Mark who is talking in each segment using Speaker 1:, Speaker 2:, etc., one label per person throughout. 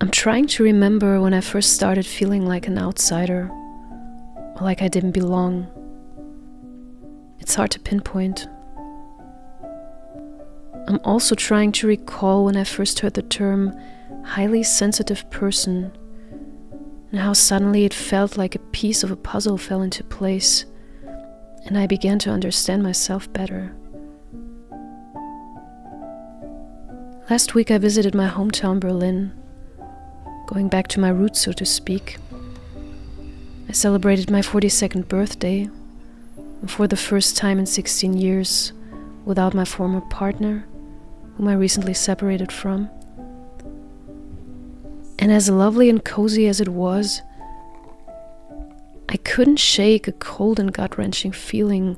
Speaker 1: I'm trying to remember when I first started feeling like an outsider, or like I didn't belong. It's hard to pinpoint. I'm also trying to recall when I first heard the term highly sensitive person, and how suddenly it felt like a piece of a puzzle fell into place, and I began to understand myself better. Last week I visited my hometown Berlin, going back to my roots, so to speak. I celebrated my 42nd birthday, and for the first time in 16 years, without my former partner, whom I recently separated from. And as lovely and cozy as it was, I couldn't shake a cold and gut-wrenching feeling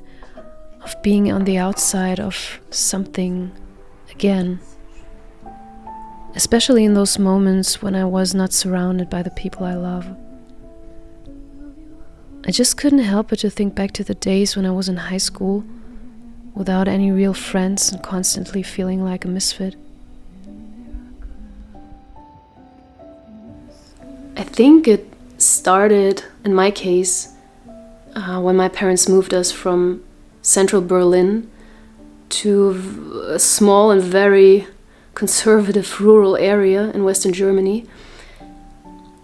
Speaker 1: of being on the outside of something again. Especially in those moments when I was not surrounded by the people I love. I just couldn't help but to think back to the days when I was in high school, without any real friends and constantly feeling like a misfit. I think it started, in my case, when my parents moved us from central Berlin to a small and very conservative rural area in Western Germany.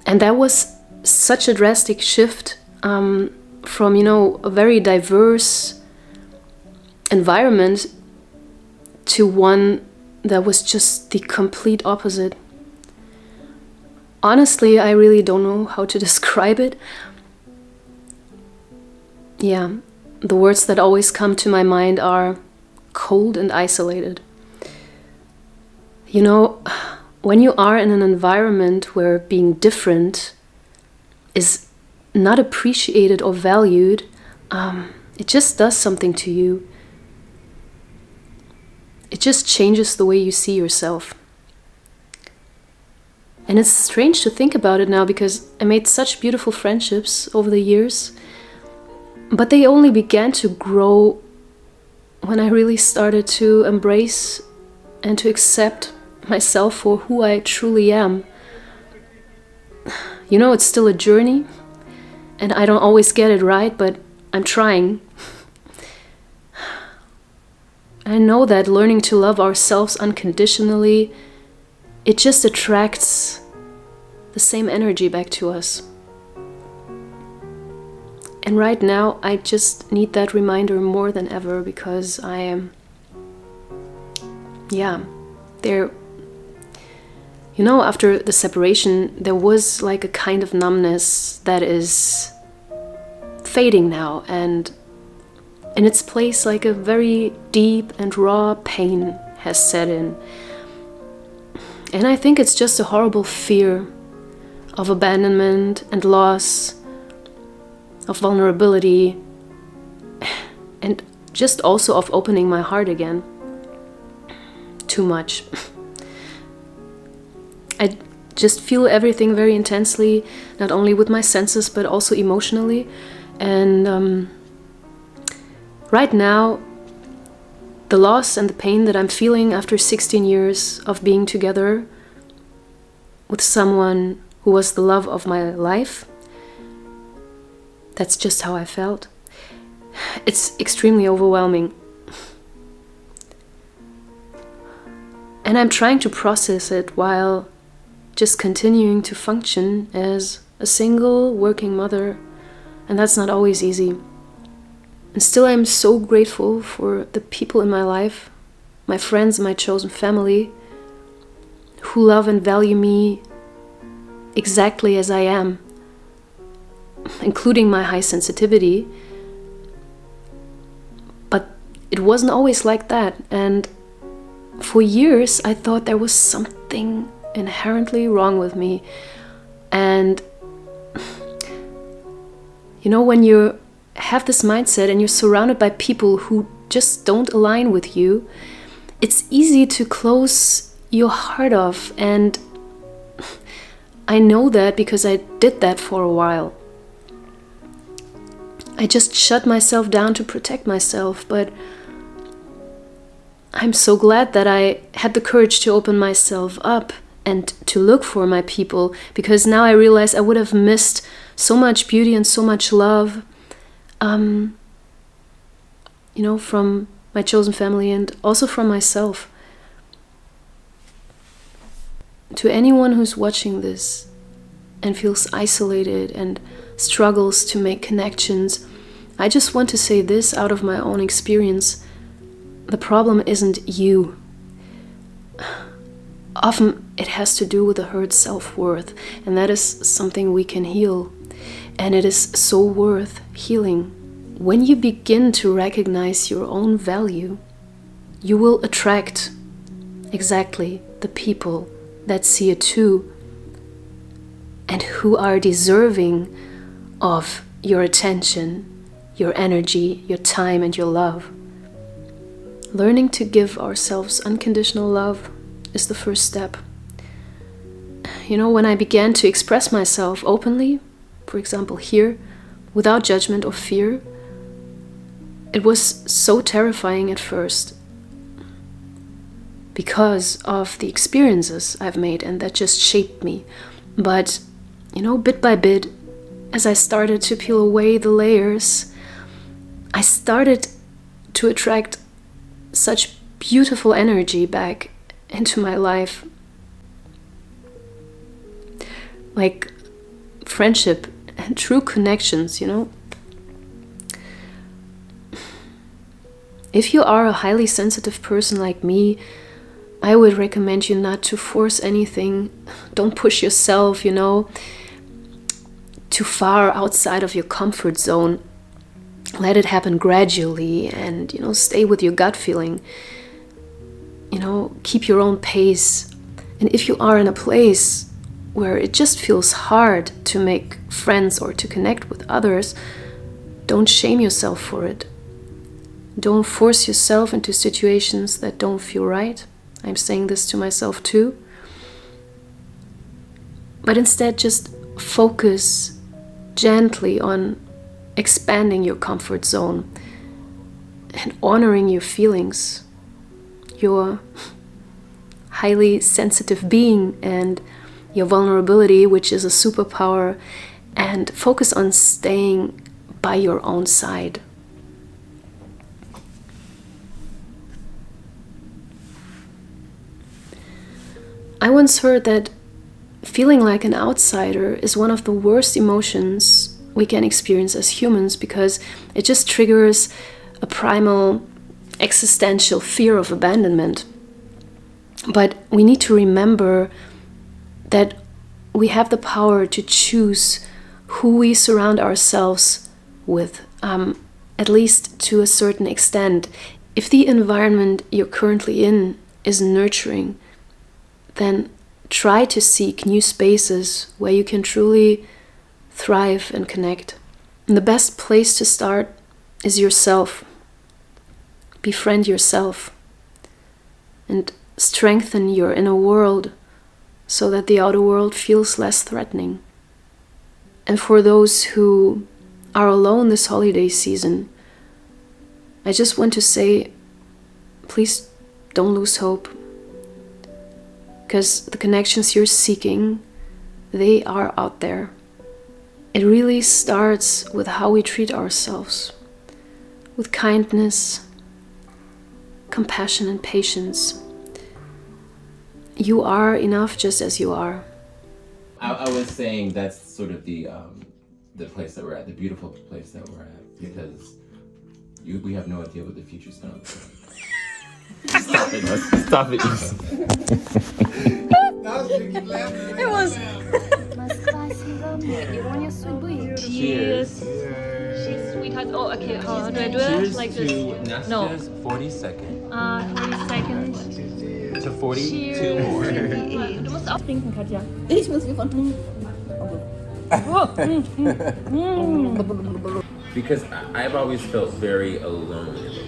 Speaker 1: And that was such a drastic shift from, a very diverse environment to one that was just the complete opposite. Honestly, I really don't know how to describe it. Yeah, the words that always come to my mind are cold and isolated. When you are in an environment where being different is not appreciated or valued, it just does something to you. It just changes the way you see yourself. And it's strange to think about it now because I made such beautiful friendships over the years, but they only began to grow when I really started to embrace and to accept myself for who I truly am. It's still a journey, and I don't always get it right, but I'm trying. I know that learning to love ourselves unconditionally, it just attracts the same energy back to us. And right now, I just need that reminder more than ever because I am, after the separation, there was like a kind of numbness that is fading now, and in its place, like a very deep and raw pain has set in. And I think it's just a horrible fear of abandonment and loss, of vulnerability, and just also of opening my heart again. Too much. I just feel everything very intensely, not only with my senses, but also emotionally. And right now, the loss and the pain that I'm feeling after 16 years of being together with someone who was the love of my life, that's just how I felt. It's extremely overwhelming. And I'm trying to process it while just continuing to function as a single working mother, and that's not always easy. And still I'm so grateful for the people in my life, my friends and my chosen family, who love and value me exactly as I am, including my high sensitivity. But it wasn't always like that, and for years I thought there was something inherently wrong with me. And when you have this mindset and you're surrounded by people who just don't align with you, it's easy to close your heart off. And I know that because I did that for a while. I just shut myself down to protect myself, but I'm so glad that I had the courage to open myself up and to look for my people, because now I realize I would have missed so much beauty and so much love, from my chosen family and also from myself. To anyone who's watching this and feels isolated and struggles to make connections, I just want to say this out of my own experience. The problem isn't you. Often it has to do with a hurt self-worth, and that is something we can heal. And it is so worth healing. When you begin to recognize your own value, you will attract exactly the people that see it too, and who are deserving of your attention, your energy, your time, and your love. Learning to give ourselves unconditional love is the first step. When I began to express myself openly, for example here, without judgment or fear, it was so terrifying at first because of the experiences I've made, and that just shaped me. But, bit by bit, as I started to peel away the layers, I started to attract such beautiful energy back into my life. Like friendship and true connections, If you are a highly sensitive person like me, I would recommend you not to force anything. Don't push yourself, too far outside of your comfort zone. Let it happen gradually and, stay with your gut feeling. Keep your own pace. And if you are in a place where it just feels hard to make friends or to connect with others, don't shame yourself for it. Don't force yourself into situations that don't feel right. I'm saying this to myself too. But instead, just focus gently on expanding your comfort zone and honoring your feelings, your highly sensitive being and your vulnerability, which is a superpower, and focus on staying by your own side. I once heard that feeling like an outsider is one of the worst emotions we can experience as humans, because it just triggers a primal existential fear of abandonment. But we need to remember that we have the power to choose who we surround ourselves with, at least to a certain extent. If the environment you're currently in is nurturing, then try to seek new spaces where you can truly thrive and connect. And the best place to start is yourself. Befriend yourself and strengthen your inner world so that the outer world feels less threatening. And for those who are alone this holiday season, I just want to say, please don't lose hope. Because the connections you're seeking, they are out there. It really starts with how we treat ourselves, with kindness, compassion, and patience. You are enough just as you are.
Speaker 2: I was saying that's sort of the place that we're at, the beautiful place that we're at, because we have no idea what the future's gonna look like. Stop it. Stop it.
Speaker 3: It was.
Speaker 2: Cheers.
Speaker 3: She's sweetheart. Oh, okay. How do I do it?
Speaker 2: Cheers
Speaker 3: Like
Speaker 2: to
Speaker 3: this? No.
Speaker 2: Nastia's 42nd.
Speaker 3: 40 seconds.
Speaker 2: To 42
Speaker 3: Cheers.
Speaker 2: more.
Speaker 3: Du musst auch trinken, Katja.
Speaker 4: Ich muss hiervon trinken.
Speaker 2: Because I've always felt very alone in the world.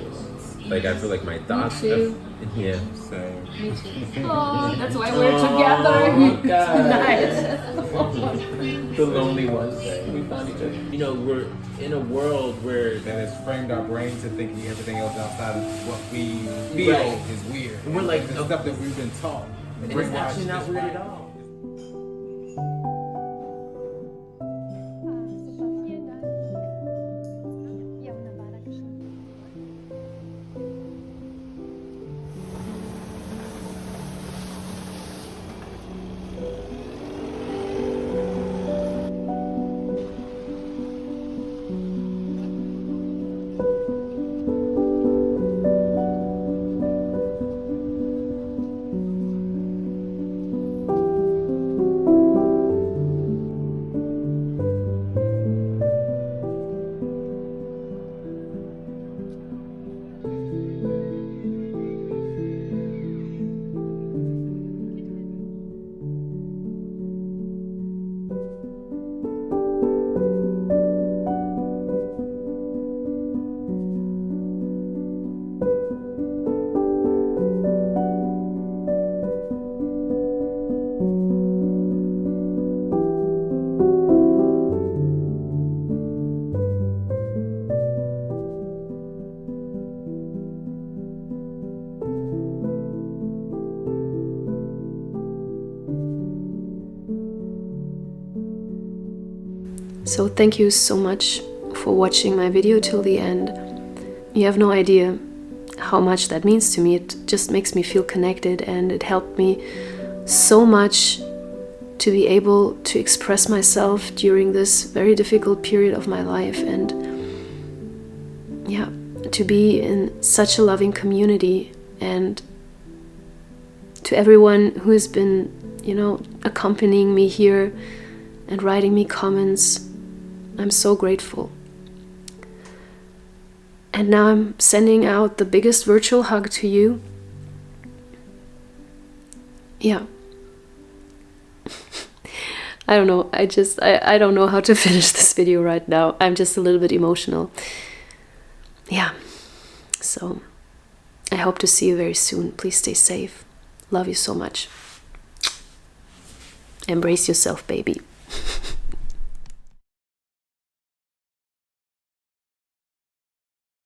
Speaker 2: Like I feel like my thoughts
Speaker 1: too.
Speaker 2: Yeah, same.
Speaker 1: Me too. Oh, that's why we're together tonight.
Speaker 2: The lonely ones. We found each other. We're in a world where
Speaker 5: that has framed our brains to thinking everything else outside of what we feel is weird.
Speaker 2: And we're like
Speaker 5: the stuff that we've been taught.
Speaker 2: It's actually not weird at all.
Speaker 1: So thank you so much for watching my video till the end. You have no idea how much that means to me. It just makes me feel connected, and it helped me so much to be able to express myself during this very difficult period of my life, and yeah, to be in such a loving community, and to everyone who has been, accompanying me here and writing me comments. I'm so grateful. And now I'm sending out the biggest virtual hug to you. Yeah. I don't know. I don't know how to finish this video right now. I'm just a little bit emotional. Yeah. So I hope to see you very soon. Please stay safe. Love you so much. Embrace yourself, baby.